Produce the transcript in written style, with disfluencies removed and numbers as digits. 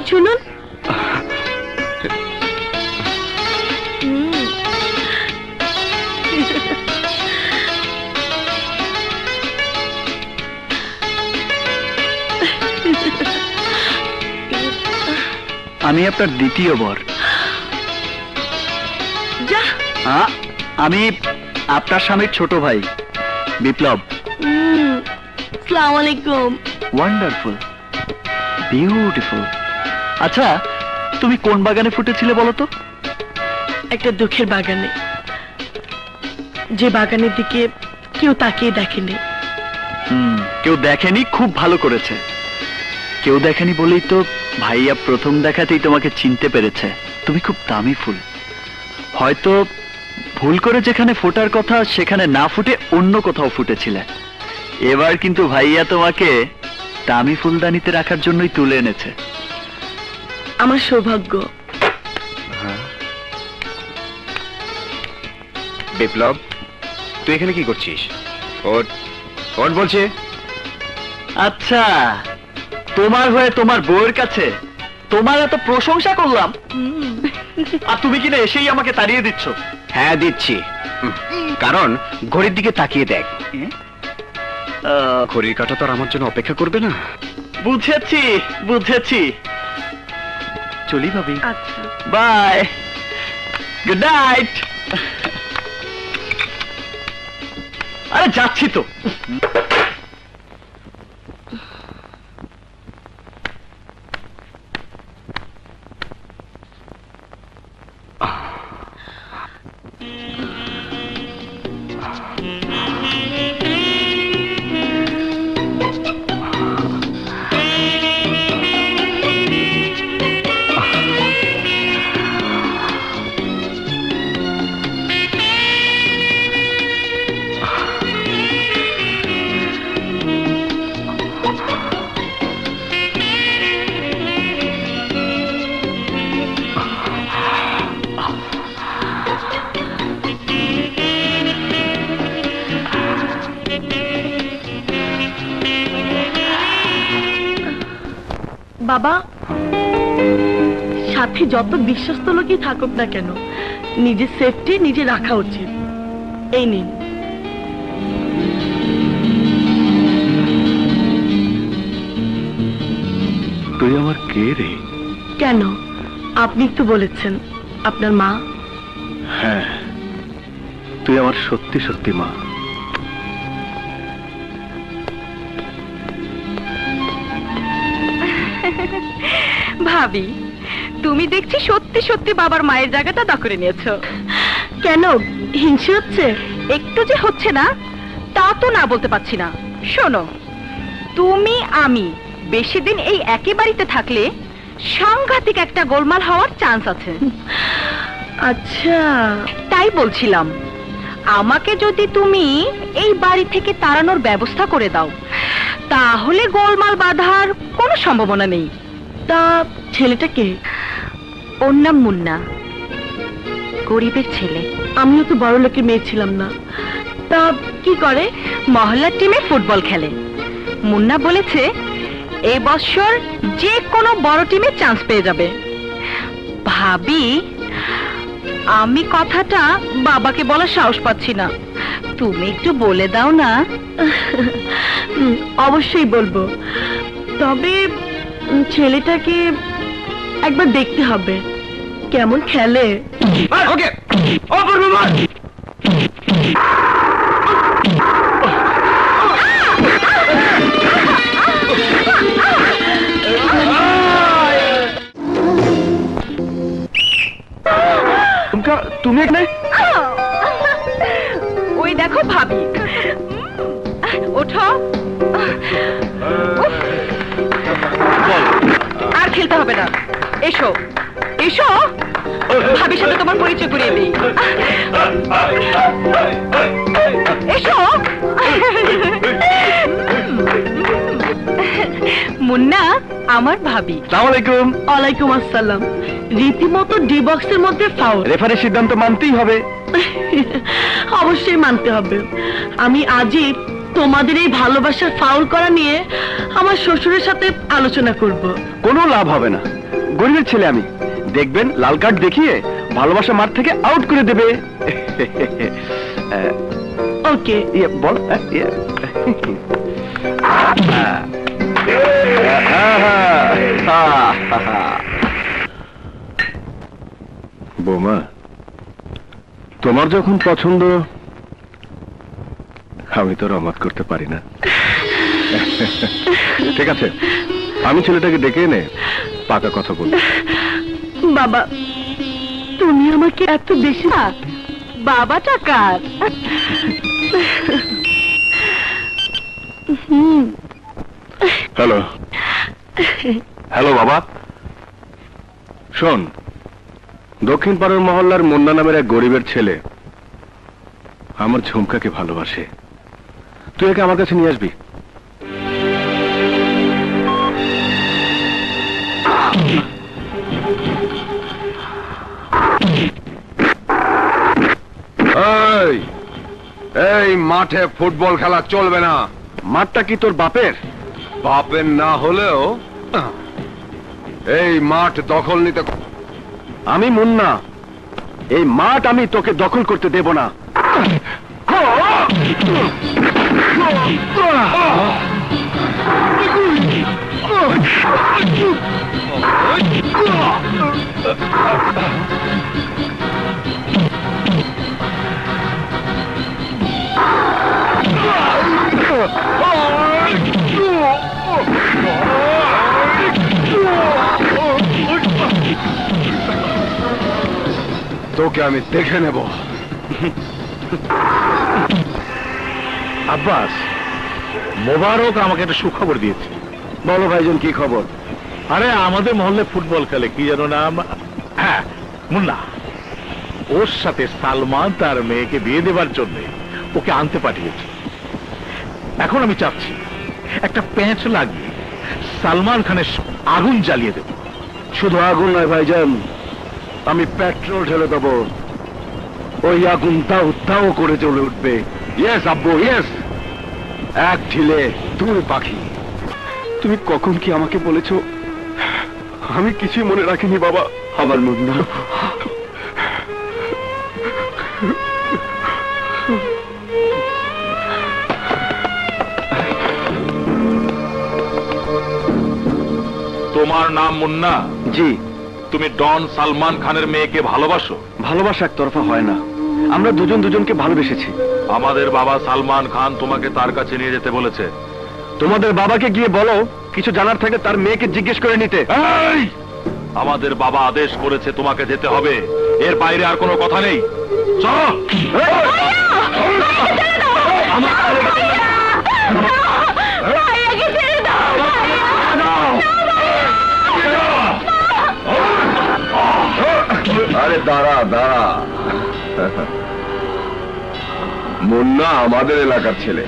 শুনুন, আমি আপনার দ্বিতীয় বর। যা। আমি আপনার স্বামীর ছোট ভাই বিপ্লব। আসসালামু আলাইকুম। Wonderful, beautiful. আচ্ছা, তুমি কোন বাগানে ফুটেছিলে বলো তো? একটা দুঃখের বাগানে, যে বাগানের দিকে কেউ তাকিয়ে দেখেনি। কেউ দেখেনি, খুব ভালো করেছে। কেউ দেখেনি বলেই তো ভাইয়া প্রথম দেখাতেই তোমাকে চিনতে পেরেছে। তুমি খুব দামি ফুল। হয়তো ভুল করে যেখানে ফোটার কথা সেখানে না ফুটে অন্য কোথাও ফুটেছিলে। এবার কিন্তু ভাইয়া তোমাকে দামি ফুলদানিতে রাখার জন্যই তুলে এনেছে। আমার সৌভাগ্য। বিপ্লব, তুই এখানে কি করছিস? ওট ওট বলছে। আচ্ছা, তোমার হয়ে তোমার বউয়ের কাছে তোমার এত প্রশংসা করলাম, আর তুমি কিনা এসেই আমাকে তাড়িয়ে দিচ্ছ। হ্যাঁ দিচ্ছি, কারণ ঘড়ির দিকে তাকিয়ে দেখ। ঘড়ির কাঁটা তো আর আমার জন্য অপেক্ষা করবে না। বুঝেছি বুঝেছি। চলি ভাবি। আচ্ছা, বাই, গুড নাইট। আরে যাচ্ছি তো। বাবা, সাথে যত বিশ্বস্ত লোকই থাকুক না কেন, নিজের সেফটি নিজে রাখা উচিত। এই নিন। তুই আমার কে রে? কেন, আপনি তো বলেছেন আপনার মা। হ্যাঁ, তুই আমার সত্যি সত্যি মা। ভাবি, তুমি দেখছি সত্যি সত্যি বাবার মায়ের জায়গাটা দখলে নিয়েছো। কেন, হিংসে হচ্ছে? একটু যে হচ্ছে না তা তো না বলতে পারছি না। শোনো, তুমি আমি বেশি দিন এই একই বাড়িতে থাকলে সাংঘাতিক একটা গোলমাল হওয়ার চান্স আছে। আচ্ছা, তাই বলছিলাম, আমাকে যদি তুমি এই বাড়ি থেকে তাড়ানোর ব্যবস্থা করে দাও, তাহলে গোলমাল বাঁধার কোনো সম্ভাবনা নেই। তা ছেলেটা কে? ওর নাম মুন্না, গরিবের ছেলে। আমিও তো বড় লোকের মেয়ে ছিলাম না। তা কি করে? মহল্লার টিমে ফুটবল খেলে। মুন্না বলেছে এই বছর যে কোনো বড় টিমে চান্স পেয়ে যাবে। ভাবি, আমি কথাটা বাবাকে বলার সাহস পাচ্ছি না, তুমি একটু বলে দাও না। অবশ্যই বলবো, তবে ছেলেটাকে একবার দেখতে হবে কেমন খেলে। ওকে, ওপর মার। তুমি এখানে? ওই দেখো ভাবি। ওঠো। আর খেলতে হবে না, এসো এসো, ভাবির সাথে তোমার পরিচয় করিয়ে দিই। এসো। মুন্না আমার ভাবি। আসসালামু আলাইকুম। ওয়ালাইকুম আসসালাম। রীতিমতো ডি বক্সের মধ্যে ফাউল। রেফারির সিদ্ধান্ত মানতেই হবে। অবশ্যই মানতে হবে। আমি আজই তোমাদের এই ভালোবাসার ফাউল করা নিয়ে আমার শ্বশুরের সাথে আলোচনা করব। কোনো লাভ হবে না, গরিবের ছেলে আমি। দেখবেন লাল কার্ড দেখিয়ে ভালোবাসা মাঠ থেকে আউট করে দেবে। ওকে, বল। বৌমা, তোমার যখন পছন্দ আমি তো রমাত করতে পারি না। ঠিক আছে, আমি ছেলেটাকে ডেকে এনে পাকা কথা বলবো। বাবা তুমি আমাকে এত বেশি না। বাবাটা কার? হ্যালো হ্যালো বাবা, শোন, দক্ষিণ পাড়ার মহল্লার মুন্না নামের এক গরিবের ছেলে আমার ঝুমকাকে ভালোবাসে। তুই একে আমার কাছে নিয়ে আসবি। এই মাঠে ফুটবল খেলা চলবে না। মাঠটা কি তোর বাপের? বাপের না হলেও এই মাঠ দখল নিতে। আমি মুন্না, এই মাঠ আমি তোকে দখল করতে দেব না। তোকে আমি দেখে নেব। আব্বাস, মোবারক আমাকে একটা সুখবর দিয়েছে। বলো ভাইজন, কি খবর? আরে আমাদের মহল্লে ফুটবল খেলে, কি যেন নাম, হ্যাঁ মুন্না, ওর সাথে সালমান তার মেয়েকে বিয়ে দেবার জন্য ওকে আনতে পাঠিয়েছে। এখন আমি চাচ্ছি একটা প্যাঁচ লাগিয়ে সালমান খানের আগুন জ্বালিয়ে দেব। শুধু আগুন নয় ভাইজান, আমি পেট্রোল ঢেলে দেব। ওই আগুন দাও দাও করে জ্বলে উঠবে। ইয়েস আব্বু, ইয়েস। এক ঢিলে দুই পাখি। তুমি কখন কি আমাকে বলেছো আমি কিছুই মনে রাখিনি বাবা। আমার মুন্না, তোমার নাম মুন্না? জি। তুমি ডন সালমান খানের মেয়েকে ভালোবাসো? ভালোবাসা একতরফা হয় না, আমরা দুজন দুজনকে ভালোবেসেছি। আমাদের বাবা সালমান খান তোমাকে তার কাছে নিয়ে যেতে বলেছে। তোমাদের বাবাকে গিয়ে বলো কিছু জানার থাকে তার মেয়েকে জিজ্ঞেস করে নিতে। এই! আমাদের বাবা আদেশ করেছে তোমাকে যেতে হবে, এর বাইরে আর কোনো কথা নেই। চলো। আরে দাঁড়া দাঁড়া, মুন্না আমাদের এলাকার ছেলে।